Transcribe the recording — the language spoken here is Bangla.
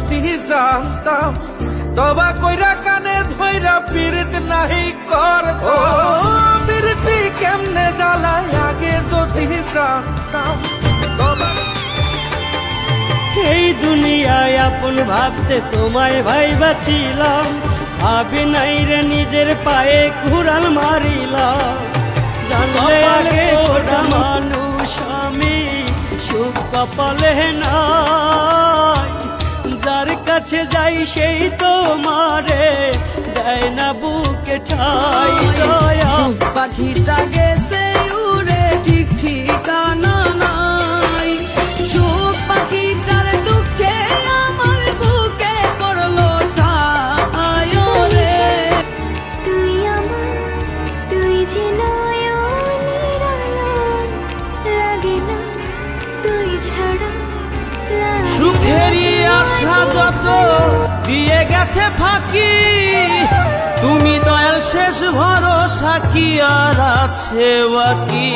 যদি জানতাম তবা কইরা কানে ধইরা পীড়িত নাহি করতাম পীড়িতি কেমনে জ্বালায় আগে যদি জানতাম তবা এই দুনিয়ায় আপন ভাবতে তোমায় ভাইবাছিলাম ভাবি নাই রে নিজের পায়ে কুড়াল মারিলাম জানলে আগে ওটা মানুষ আমি সুখ কপালে নাই যার কাছে যাই সেই তো মারে দেয় না বুকে ঠাই দয়া পাখিটা গেছে উড়ে ঠিক ঠিকানা নাই সুখ পাখিটার দুঃখে আমার বুকে পড়লো ছায় রে তুই আমার তুই যে নয়নের আলো লাগে না তুই ছাড়া লাগে সুখেরই আশা যত দিয়ে গেছে ফাঁকি তুমি দয়াল শেষ ভরসা কি আর আছে বাকি